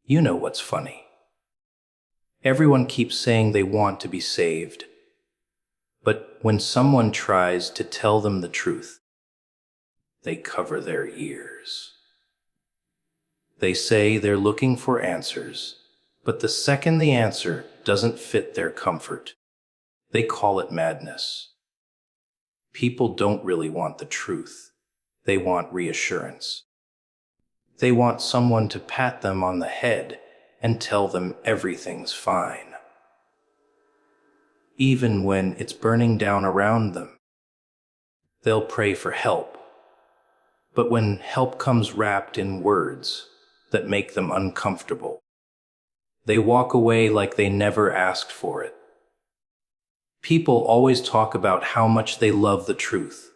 You know what's funny? Everyone keeps saying they want to be saved, but when someone tries to tell them the truth, they cover their ears. They say they're looking for answers, but the second the answer doesn't fit their comfort, they call it madness. People don't really want the truth. They want reassurance. They want someone to pat them on the head and tell them everything's fine, even when it's burning down around them. They'll pray for help, but when help comes wrapped in words that make them uncomfortable, they walk away like they never asked for it. People always talk about how much they love the truth.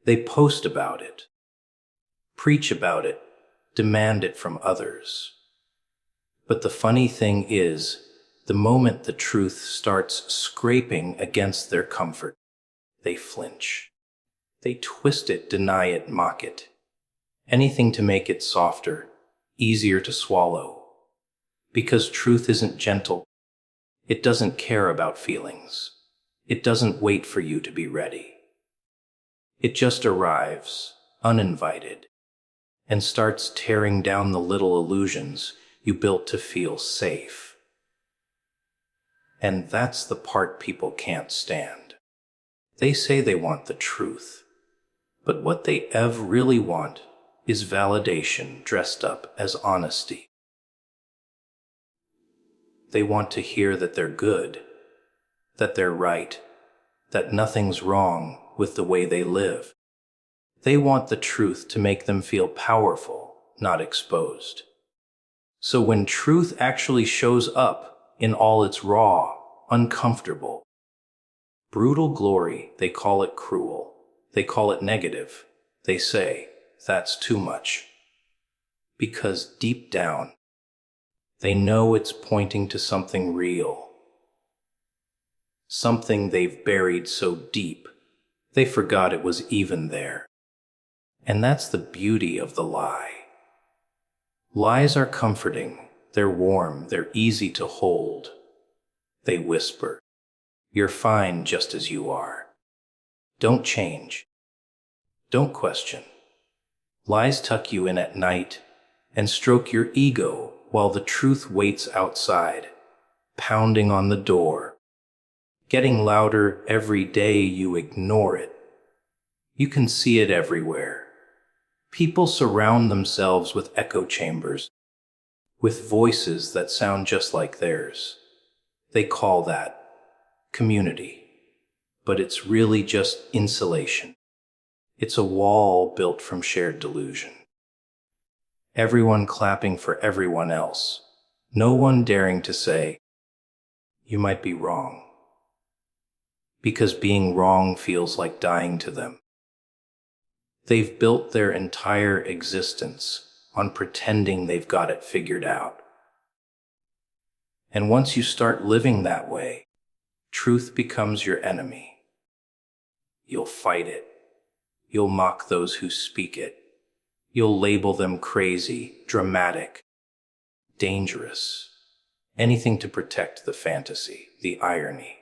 They post about it, preach about it, demand it from others. But the funny thing is, the moment the truth starts scraping against their comfort, they flinch. They twist it, deny it, mock it. Anything to make it softer, easier to swallow. Because truth isn't gentle. It doesn't care about feelings. It doesn't wait for you to be ready. It just arrives, uninvited, and starts tearing down the little illusions you built to feel safe. And that's the part people can't stand. They say they want the truth, but what they really want is validation dressed up as honesty. They want to hear that they're good, that they're right, that nothing's wrong with the way they live. They want the truth to make them feel powerful, not exposed. So when truth actually shows up in all its raw, uncomfortable, brutal glory, they call it cruel. They call it negative. They say, that's too much. Because deep down, they know it's pointing to something real. Something they've buried so deep, they forgot it was even there. And that's the beauty of the lie. Lies are comforting. They're warm. They're easy to hold. They whisper, you're fine just as you are. Don't change. Don't question. Lies tuck you in at night and stroke your ego while the truth waits outside, pounding on the door, getting louder every day you ignore it. You can see it everywhere. People surround themselves with echo chambers, with voices that sound just like theirs. They call that community, but it's really just insulation. It's a wall built from shared delusion. Everyone clapping for everyone else, no one daring to say, you might be wrong, because being wrong feels like dying to them. They've built their entire existence on pretending they've got it figured out. And once you start living that way, truth becomes your enemy. You'll fight it. You'll mock those who speak it. You'll label them crazy, dramatic, dangerous. Anything to protect the fantasy, the irony.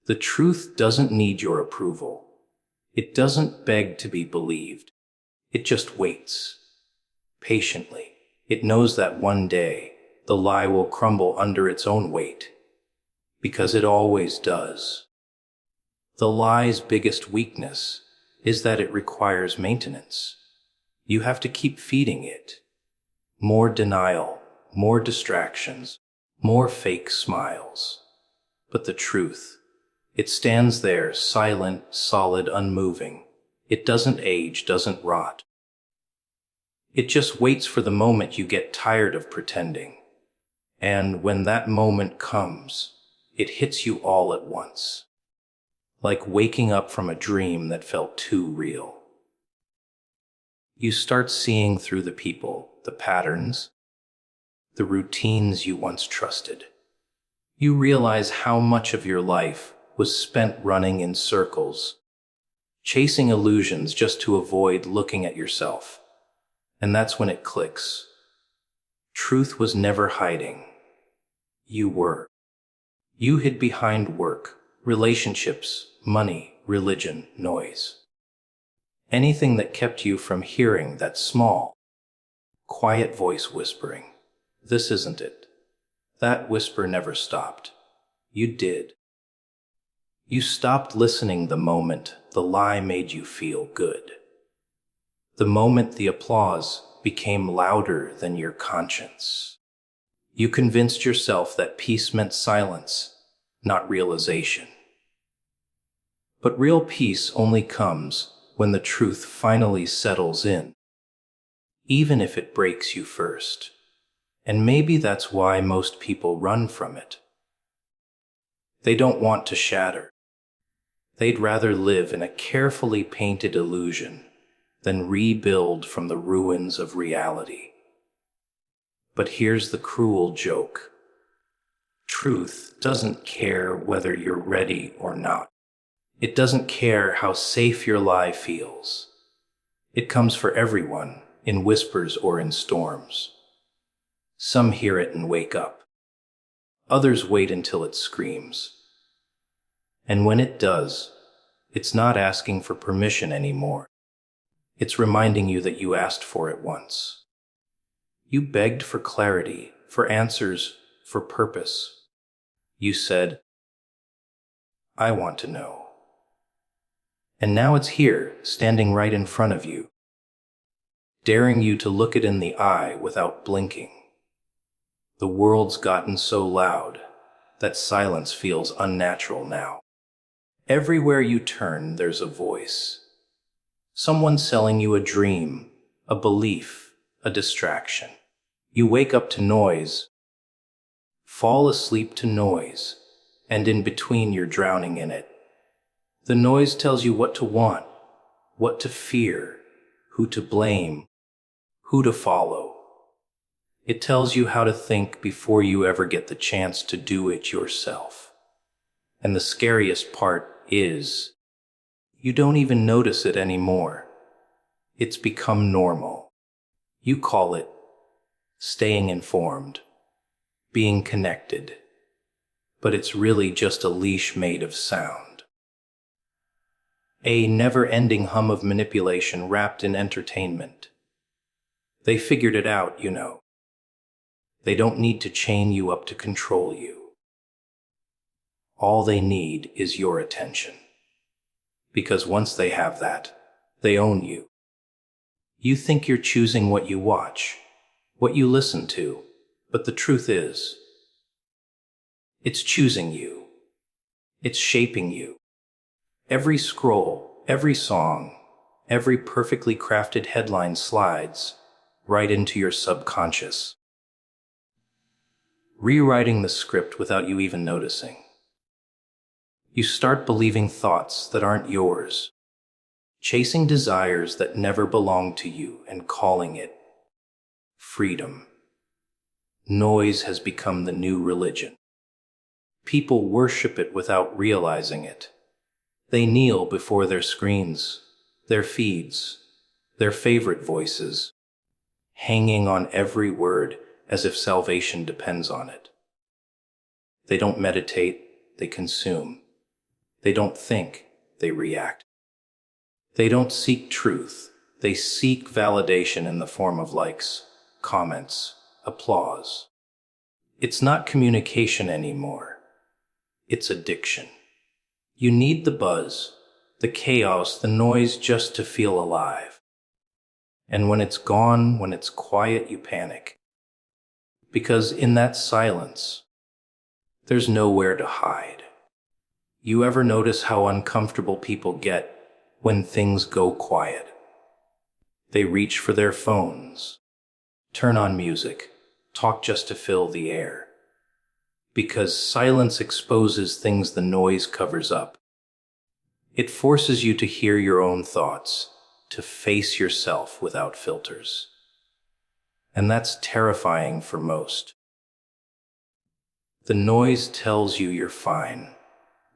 The truth doesn't need your approval. It doesn't beg to be believed. It just waits. Patiently. It knows that one day the lie will crumble under its own weight. Because it always does. The lie's biggest weakness is that it requires maintenance. You have to keep feeding it. More denial, more distractions, more fake smiles. But the truth, it stands there, silent, solid, unmoving. It doesn't age, doesn't rot. It just waits for the moment you get tired of pretending. And when that moment comes, it hits you all at once. Like waking up from a dream that felt too real. You start seeing through the people, the patterns, the routines you once trusted. You realize how much of your life was spent running in circles, chasing illusions just to avoid looking at yourself. And that's when it clicks. Truth was never hiding. You were. You hid behind work, relationships, money, religion, noise. Anything that kept you from hearing that small, quiet voice whispering, "This isn't it." That whisper never stopped. You did. You stopped listening the moment the lie made you feel good. The moment the applause became louder than your conscience. You convinced yourself that peace meant silence, not realization. But real peace only comes when the truth finally settles in, even if it breaks you first. And maybe that's why most people run from it. They don't want to shatter. They'd rather live in a carefully painted illusion than rebuild from the ruins of reality. But here's the cruel joke. Truth doesn't care whether you're ready or not. It doesn't care how safe your lie feels. It comes for everyone, in whispers or in storms. Some hear it and wake up. Others wait until it screams. And when it does, it's not asking for permission anymore. It's reminding you that you asked for it once. You begged for clarity, for answers, for purpose. You said, "I want to know." And now it's here, standing right in front of you, daring you to look it in the eye without blinking. The world's gotten so loud that silence feels unnatural now. Everywhere you turn, there's a voice. Someone selling you a dream, a belief, a distraction. You wake up to noise, fall asleep to noise, and in between you're drowning in it. The noise tells you what to want, what to fear, who to blame, who to follow. It tells you how to think before you ever get the chance to do it yourself. And the scariest part is, you don't even notice it anymore. It's become normal. You call it staying informed, being connected, but it's really just a leash made of sound. A never-ending hum of manipulation wrapped in entertainment. They figured it out, you know. They don't need to chain you up to control you. All they need is your attention. Because once they have that, they own you. You think you're choosing what you watch, what you listen to, but the truth is, it's choosing you. It's shaping you. Every scroll, every song, every perfectly crafted headline slides right into your subconscious, rewriting the script without you even noticing. You start believing thoughts that aren't yours, chasing desires that never belong to you and calling it freedom. Noise has become the new religion. People worship it without realizing it. They kneel before their screens, their feeds, their favorite voices, hanging on every word as if salvation depends on it. They don't meditate, they consume. They don't think, they react. They don't seek truth, they seek validation in the form of likes, comments, applause. It's not communication anymore. It's addiction. You need the buzz, the chaos, the noise just to feel alive. And when it's gone, when it's quiet, you panic. Because in that silence, there's nowhere to hide. You ever notice how uncomfortable people get when things go quiet? They reach for their phones, turn on music, talk just to fill the air. Because silence exposes things the noise covers up. It forces you to hear your own thoughts, to face yourself without filters. And that's terrifying for most. The noise tells you you're fine,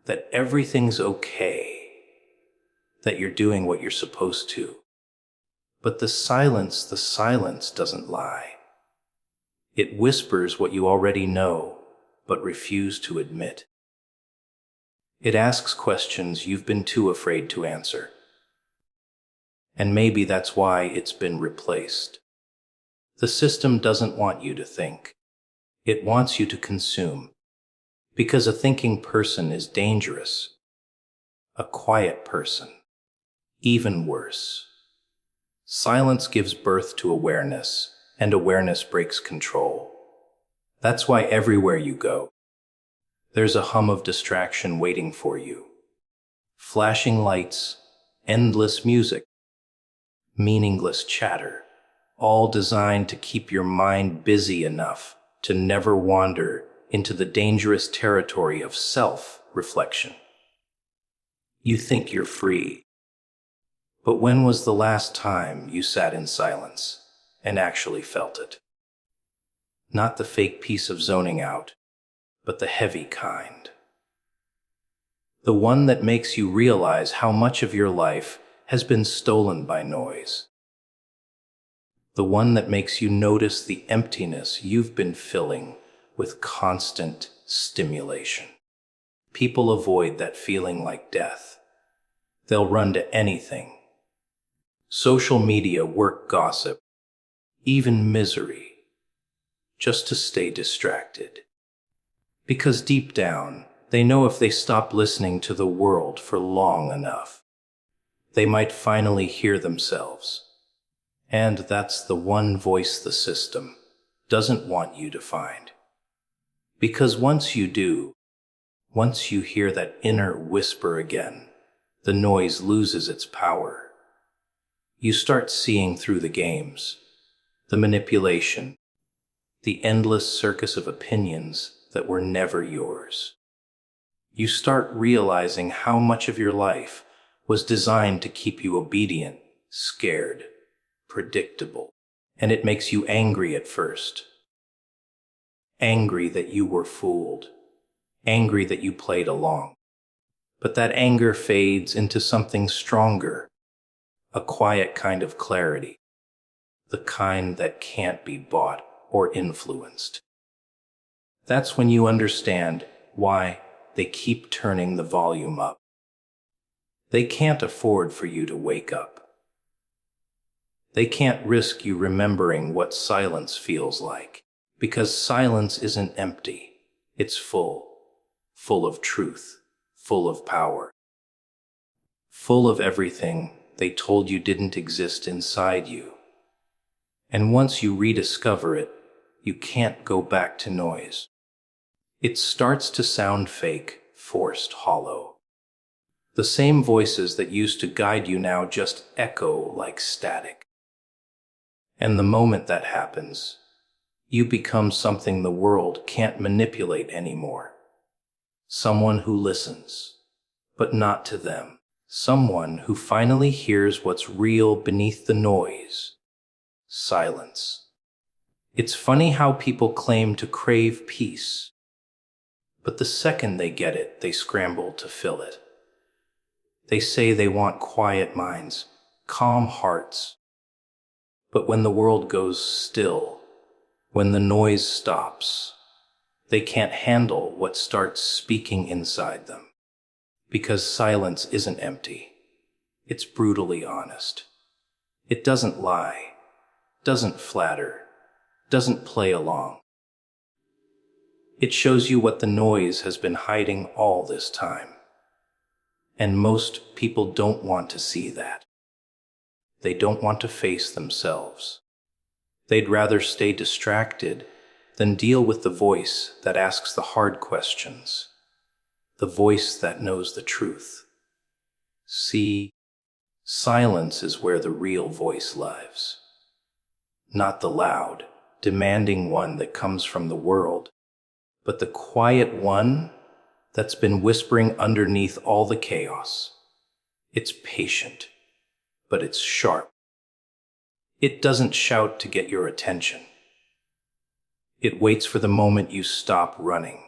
that everything's okay, that you're doing what you're supposed to. But the silence doesn't lie. It whispers what you already know, but refuse to admit. It asks questions you've been too afraid to answer. And maybe that's why it's been replaced. The system doesn't want you to think. It wants you to consume. Because a thinking person is dangerous. A quiet person, even worse. Silence gives birth to awareness, and awareness breaks control. That's why everywhere you go, there's a hum of distraction waiting for you. Flashing lights, endless music, meaningless chatter, all designed to keep your mind busy enough to never wander into the dangerous territory of self-reflection. You think you're free. But when was the last time you sat in silence and actually felt it? Not the fake piece of zoning out, but the heavy kind. The one that makes you realize how much of your life has been stolen by noise. The one that makes you notice the emptiness you've been filling with constant stimulation. People avoid that feeling like death. They'll run to anything. Social media, work, gossip, even misery, just to stay distracted. Because deep down, they know if they stop listening to the world for long enough, they might finally hear themselves. And that's the one voice the system doesn't want you to find. Because once you do, once you hear that inner whisper again, the noise loses its power. You start seeing through the games, the manipulation, the endless circus of opinions that were never yours. You start realizing how much of your life was designed to keep you obedient, scared, predictable, and it makes you angry at first. Angry that you were fooled, angry that you played along. But that anger fades into something stronger, a quiet kind of clarity, the kind that can't be bought or influenced. That's when you understand why they keep turning the volume up. They can't afford for you to wake up. They can't risk you remembering what silence feels like, because silence isn't empty. It's full of truth, full of power, full of everything they told you didn't exist inside you. And once you rediscover it, you can't go back to noise. It starts to sound fake, forced, hollow. The same voices that used to guide you now just echo like static. And the moment that happens, you become something the world can't manipulate anymore. Someone who listens, but not to them. Someone who finally hears what's real beneath the noise. Silence. It's funny how people claim to crave peace, but the second they get it, they scramble to fill it. They say they want quiet minds, calm hearts. But when the world goes still, when the noise stops, they can't handle what starts speaking inside them. Because silence isn't empty. It's brutally honest. It doesn't lie, doesn't flatter, doesn't play along. It shows you what the noise has been hiding all this time. And most people don't want to see that. They don't want to face themselves. They'd rather stay distracted than deal with the voice that asks the hard questions. The voice that knows the truth. See, silence is where the real voice lives. Not the loud, demanding one that comes from the world, but the quiet one that's been whispering underneath all the chaos. It's patient, but it's sharp. It doesn't shout to get your attention. It waits for the moment you stop running.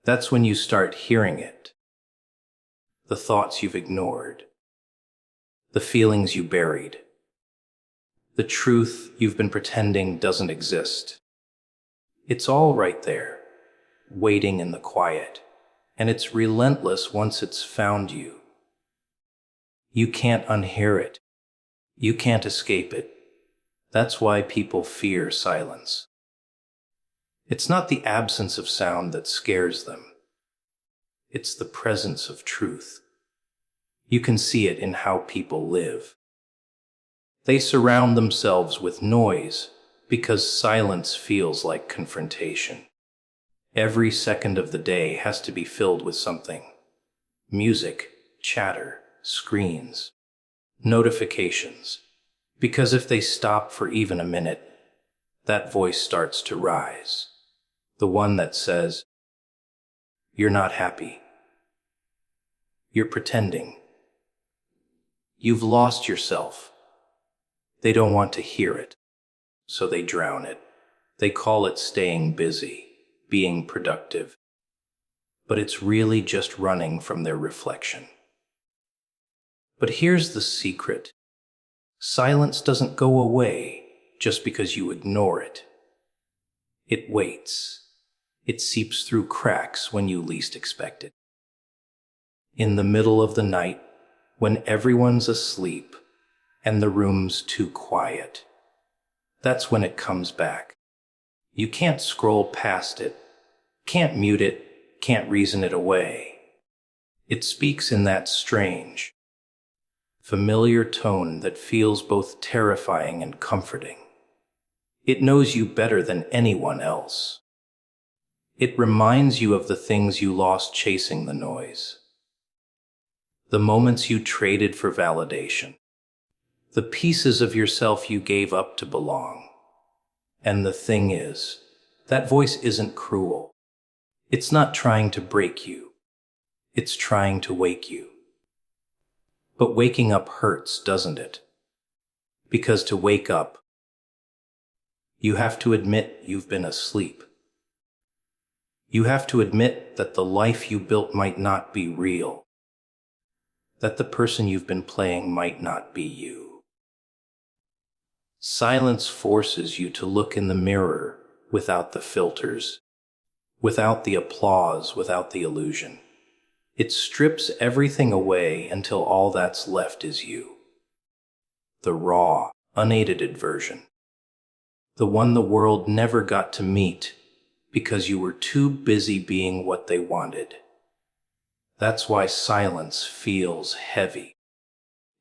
That's when you start hearing it. The thoughts you've ignored. The feelings you buried. The truth you've been pretending doesn't exist. It's all right there, waiting in the quiet, and it's relentless once it's found you. You can't unhear it. You can't escape it. That's why people fear silence. It's not the absence of sound that scares them. It's the presence of truth. You can see it in how people live. They surround themselves with noise because silence feels like confrontation. Every second of the day has to be filled with something. Music, chatter, screens, notifications. Because if they stop for even a minute, that voice starts to rise. The one that says, "You're not happy. You're pretending. You've lost yourself." They don't want to hear it, so they drown it. They call it staying busy, being productive. But it's really just running from their reflection. But here's the secret. Silence doesn't go away just because you ignore it. It waits. It seeps through cracks when you least expect it. In the middle of the night, when everyone's asleep and the room's too quiet, that's when it comes back. You can't scroll past it, can't mute it, can't reason it away. It speaks in that strange, familiar tone that feels both terrifying and comforting. It knows you better than anyone else. It reminds you of the things you lost chasing the noise. The moments you traded for validation. The pieces of yourself you gave up to belong. And the thing is, that voice isn't cruel. It's not trying to break you. It's trying to wake you. But waking up hurts, doesn't it? Because to wake up, you have to admit you've been asleep. You have to admit that the life you built might not be real. That the person you've been playing might not be you. Silence forces you to look in the mirror without the filters, without the applause, without the illusion. It strips everything away until all that's left is you. The raw, unedited version. The one the world never got to meet because you were too busy being what they wanted. That's why silence feels heavy.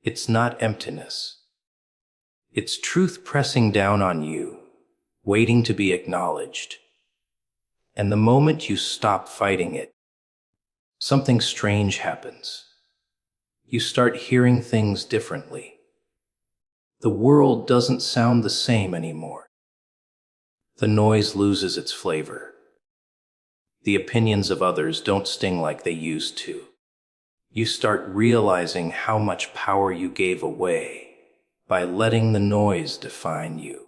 It's not emptiness. It's truth pressing down on you, waiting to be acknowledged. And the moment you stop fighting it, something strange happens. You start hearing things differently. The world doesn't sound the same anymore. The noise loses its flavor. The opinions of others don't sting like they used to. You start realizing how much power you gave away by letting the noise define you.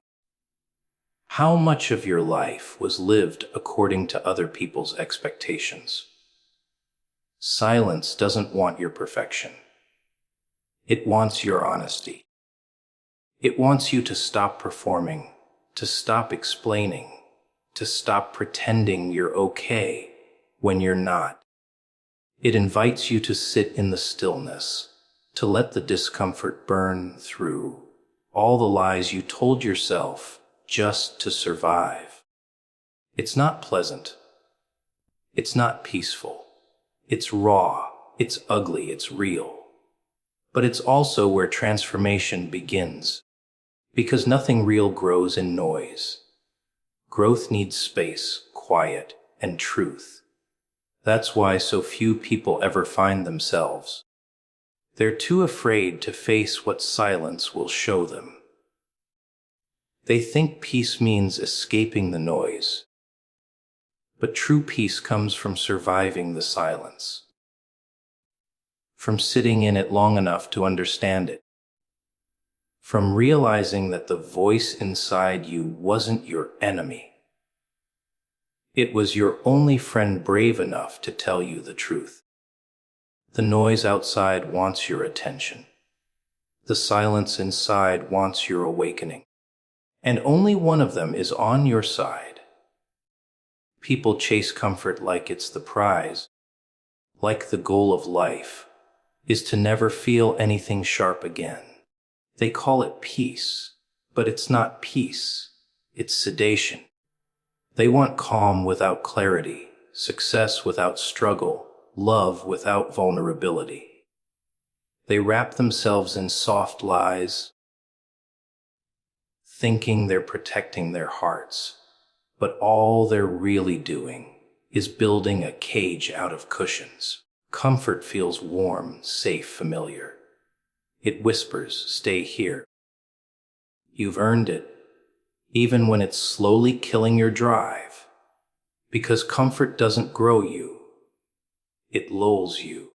How much of your life was lived according to other people's expectations? Silence doesn't want your perfection. It wants your honesty. It wants you to stop performing, to stop explaining, to stop pretending you're okay when you're not. It invites you to sit in the stillness, to let the discomfort burn through all the lies you told yourself just to survive. It's not pleasant. It's not peaceful. It's raw. It's ugly. It's real. But it's also where transformation begins, because nothing real grows in noise. Growth needs space, quiet, and truth. That's why so few people ever find themselves. They're too afraid to face what silence will show them. They think peace means escaping the noise. But true peace comes from surviving the silence, from sitting in it long enough to understand it, from realizing that the voice inside you wasn't your enemy. It was your only friend brave enough to tell you the truth. The noise outside wants your attention. The silence inside wants your awakening, and only one of them is on your side. People chase comfort like it's the prize, like the goal of life is to never feel anything sharp again. They call it peace, but it's not peace, it's sedation. They want calm without clarity, success without struggle, love without vulnerability. They wrap themselves in soft lies, thinking they're protecting their hearts, but all they're really doing is building a cage out of cushions. Comfort feels warm, safe, familiar. It whispers, "Stay here." You've earned it, even when it's slowly killing your drive. Because comfort doesn't grow you, it lulls you.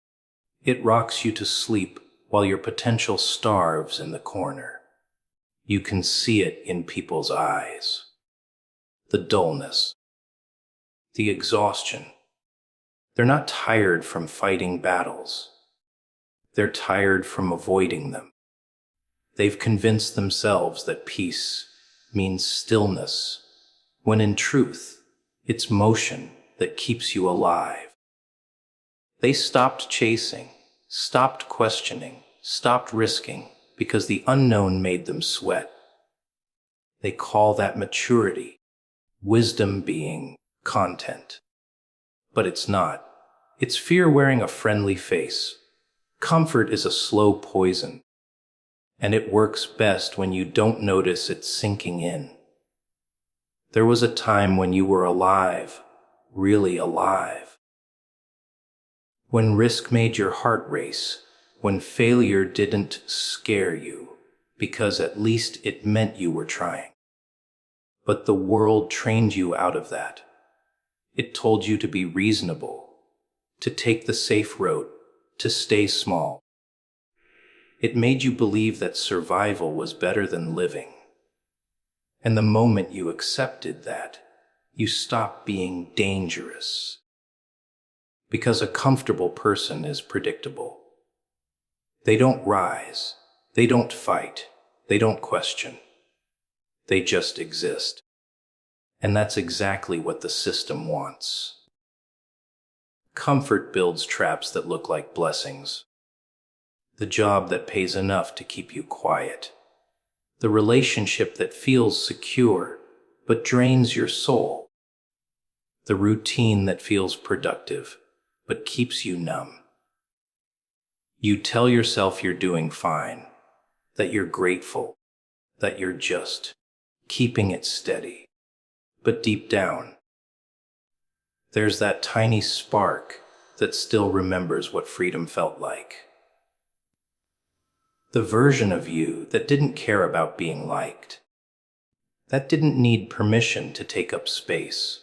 It rocks you to sleep while your potential starves in the corner. You can see it in people's eyes. The dullness, the exhaustion. They're not tired from fighting battles. They're tired from avoiding them. They've convinced themselves that peace means stillness, when in truth, it's motion that keeps you alive. They stopped chasing, stopped questioning, stopped risking because the unknown made them sweat. They call that maturity, wisdom being content. But it's not. It's fear wearing a friendly face. Comfort is a slow poison, and it works best when you don't notice it sinking in. There was a time when you were alive, really alive. When risk made your heart race, when failure didn't scare you, because at least it meant you were trying. But the world trained you out of that. It told you to be reasonable, to take the safe road, to stay small. It made you believe that survival was better than living. And the moment you accepted that, you stopped being dangerous. Because a comfortable person is predictable. They don't rise, they don't fight, they don't question. They just exist. And that's exactly what the system wants. Comfort builds traps that look like blessings. The job that pays enough to keep you quiet. The relationship that feels secure but drains your soul. The routine that feels productive but keeps you numb. You tell yourself you're doing fine, that you're grateful, that you're just keeping it steady. But deep down, there's that tiny spark that still remembers what freedom felt like. The version of you that didn't care about being liked, that didn't need permission to take up space,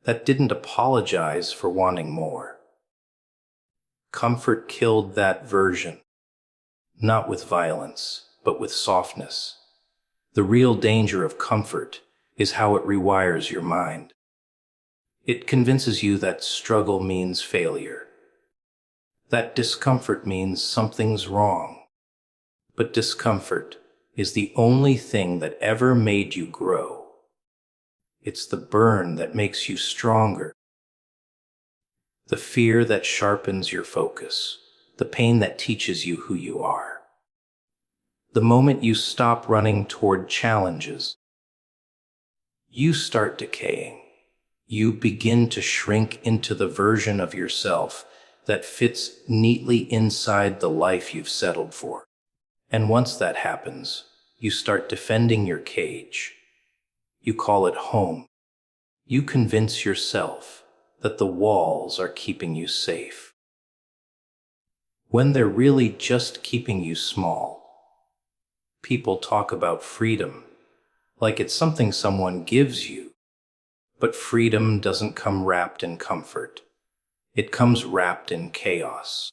that didn't apologize for wanting more. Comfort killed that version, not with violence, but with softness. The real danger of comfort is how it rewires your mind. It convinces you that struggle means failure, that discomfort means something's wrong. But discomfort is the only thing that ever made you grow. It's the burn that makes you stronger, the fear that sharpens your focus, the pain that teaches you who you are. The moment you stop running toward challenges, you start decaying. You begin to shrink into the version of yourself that fits neatly inside the life you've settled for. And once that happens, you start defending your cage. You call it home. You convince yourself that the walls are keeping you safe, when they're really just keeping you small. People talk about freedom like it's something someone gives you. But freedom doesn't come wrapped in comfort. It comes wrapped in chaos.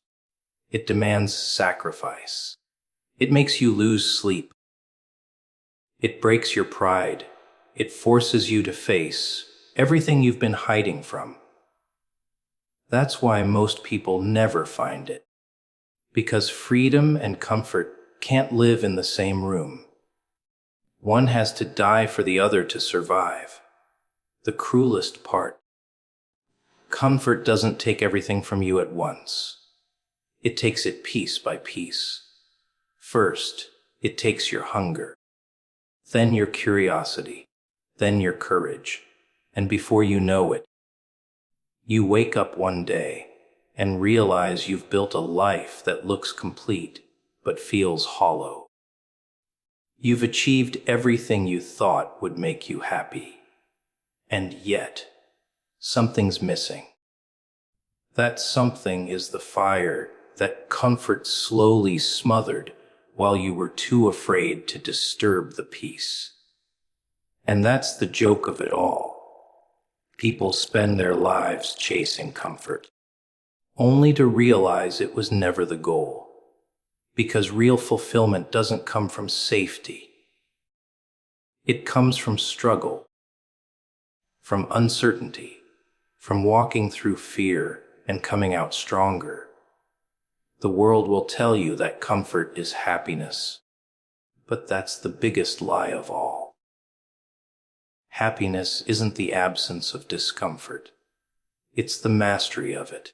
It demands sacrifice. It makes you lose sleep. It breaks your pride. It forces you to face everything you've been hiding from. That's why most people never find it. Because freedom and comfort can't live in the same room. One has to die for the other to survive. The cruelest part. Comfort doesn't take everything from you at once. It takes it piece by piece. First, it takes your hunger, then your curiosity, then your courage, and before you know it, you wake up one day and realize you've built a life that looks complete but feels hollow. You've achieved everything you thought would make you happy, and yet, something's missing. That something is the fire that comfort slowly smothered while you were too afraid to disturb the peace. And that's the joke of it all. People spend their lives chasing comfort, only to realize it was never the goal. Because real fulfillment doesn't come from safety. It comes from struggle, from uncertainty, from walking through fear and coming out stronger. The world will tell you that comfort is happiness, but that's the biggest lie of all. Happiness isn't the absence of discomfort. It's the mastery of it.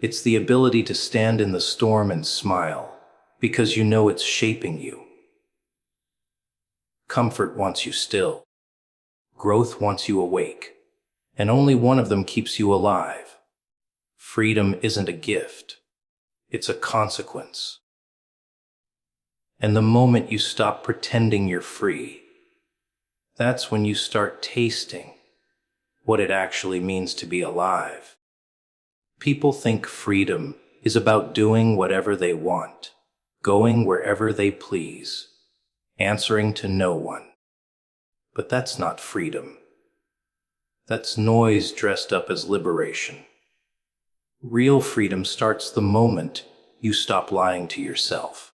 It's the ability to stand in the storm and smile because you know it's shaping you. Comfort wants you still. Growth wants you awake. And only one of them keeps you alive. Freedom isn't a gift. It's a consequence. And the moment you stop pretending you're free, that's when you start tasting what it actually means to be alive. People think freedom is about doing whatever they want, going wherever they please, answering to no one. But that's not freedom. That's noise dressed up as liberation. Real freedom starts the moment you stop lying to yourself.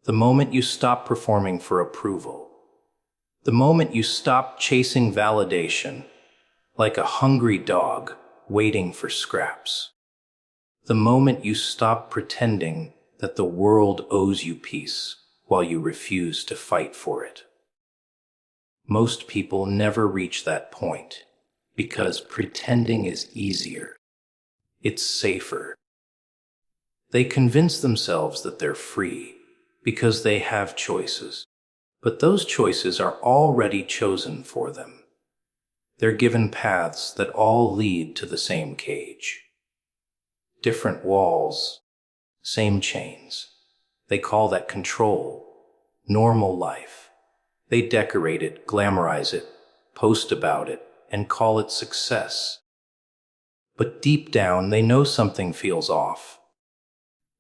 The moment you stop performing for approval. The moment you stop chasing validation like a hungry dog waiting for scraps. The moment you stop pretending that the world owes you peace while you refuse to fight for it. Most people never reach that point because pretending is easier. It's safer. They convince themselves that they're free because they have choices, but those choices are already chosen for them. They're given paths that all lead to the same cage. Different walls, same chains. They call that control, normal life. They decorate it, glamorize it, post about it, and call it success. But deep down, they know something feels off.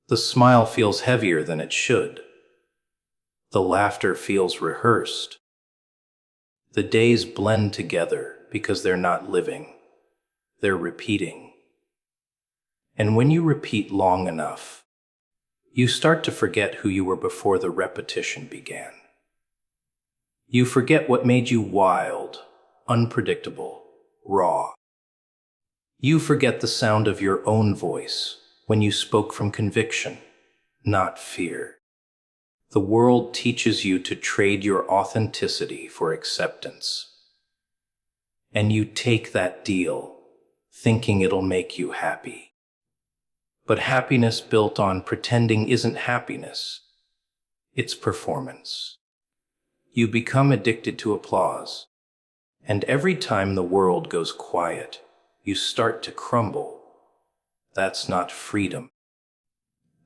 The smile feels heavier than it should. The laughter feels rehearsed. The days blend together because they're not living. They're repeating. And when you repeat long enough, you start to forget who you were before the repetition began. You forget what made you wild, unpredictable, raw. You forget the sound of your own voice when you spoke from conviction, not fear. The world teaches you to trade your authenticity for acceptance. And you take that deal, thinking it'll make you happy. But happiness built on pretending isn't happiness. It's performance. You become addicted to applause. And every time the world goes quiet, you start to crumble. That's not freedom.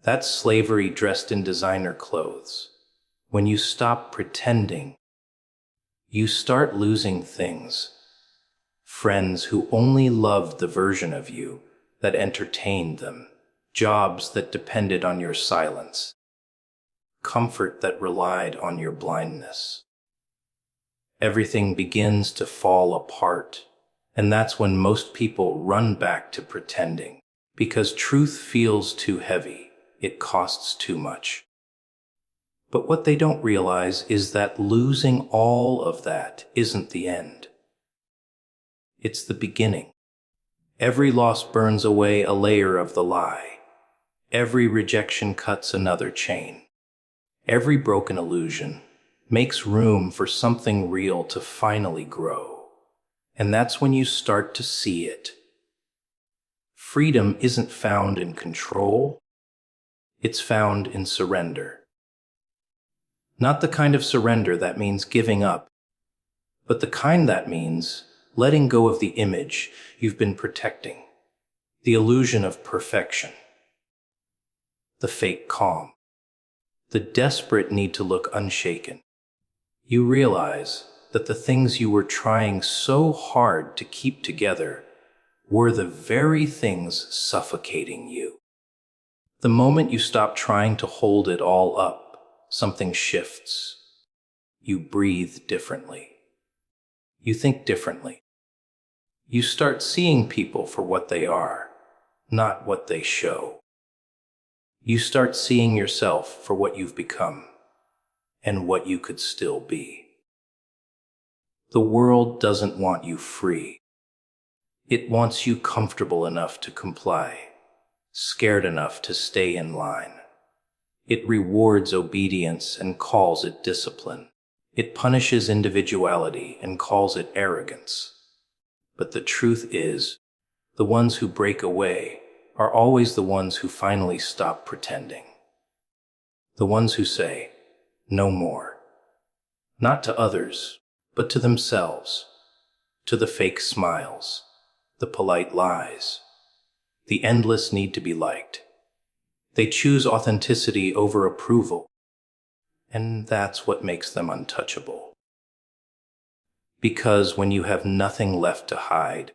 That's slavery dressed in designer clothes. When you stop pretending, you start losing things. Friends who only loved the version of you that entertained them. Jobs that depended on your silence. Comfort that relied on your blindness. Everything begins to fall apart, and that's when most people run back to pretending, because truth feels too heavy, it costs too much. But what they don't realize is that losing all of that isn't the end. It's the beginning. Every loss burns away a layer of the lie. Every rejection cuts another chain. Every broken illusion makes room for something real to finally grow. And that's when you start to see it. Freedom isn't found in control, it's found in surrender. Not the kind of surrender that means giving up, but the kind that means letting go of the image you've been protecting, the illusion of perfection, the fake calm, the desperate need to look unshaken. You realize that the things you were trying so hard to keep together were the very things suffocating you. The moment you stop trying to hold it all up, something shifts. You breathe differently. You think differently. You start seeing people for what they are, not what they show. You start seeing yourself for what you've become and what you could still be. The world doesn't want you free. It wants you comfortable enough to comply, scared enough to stay in line. It rewards obedience and calls it discipline. It punishes individuality and calls it arrogance. But the truth is, the ones who break away are always the ones who finally stop pretending. The ones who say, no more. Not to others, but to themselves, to the fake smiles, the polite lies, the endless need to be liked. They choose authenticity over approval, and that's what makes them untouchable. Because when you have nothing left to hide,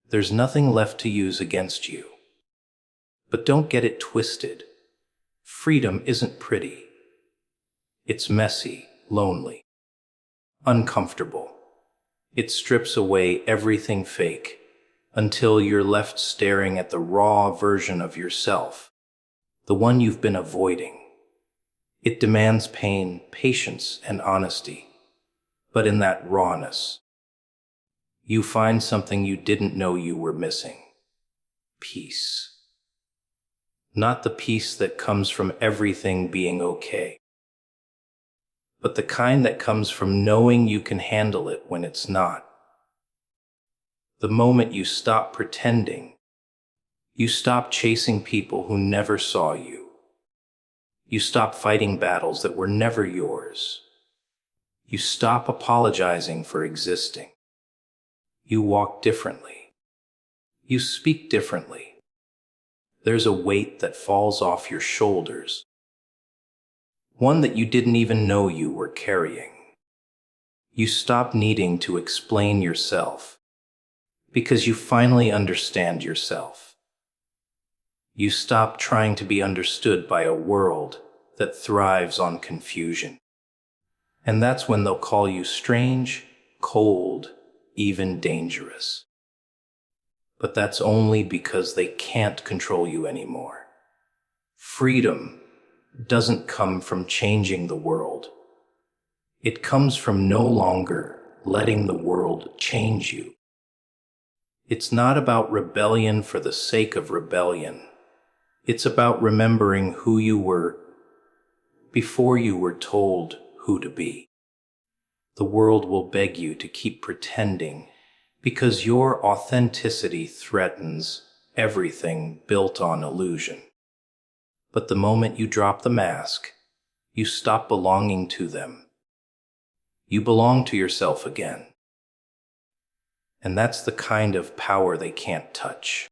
there's nothing left to use against you. But don't get it twisted. Freedom isn't pretty. It's messy, lonely, uncomfortable. It strips away everything fake until you're left staring at the raw version of yourself, the one you've been avoiding. It demands pain, patience, and honesty. But in that rawness, you find something you didn't know you were missing. Peace. Not the peace that comes from everything being okay, but the kind that comes from knowing you can handle it when it's not. The moment you stop pretending, you stop chasing people who never saw you. You stop fighting battles that were never yours. You stop apologizing for existing. You walk differently. You speak differently. There's a weight that falls off your shoulders, one that you didn't even know you were carrying. You stop needing to explain yourself because you finally understand yourself. You stop trying to be understood by a world that thrives on confusion. And that's when they'll call you strange, cold, even dangerous. But that's only because they can't control you anymore. Freedom doesn't come from changing the world. It comes from no longer letting the world change you. It's not about rebellion for the sake of rebellion. It's about remembering who you were before you were told who to be. The world will beg you to keep pretending because your authenticity threatens everything built on illusion. But the moment you drop the mask, you stop belonging to them. You belong to yourself again. And that's the kind of power they can't touch.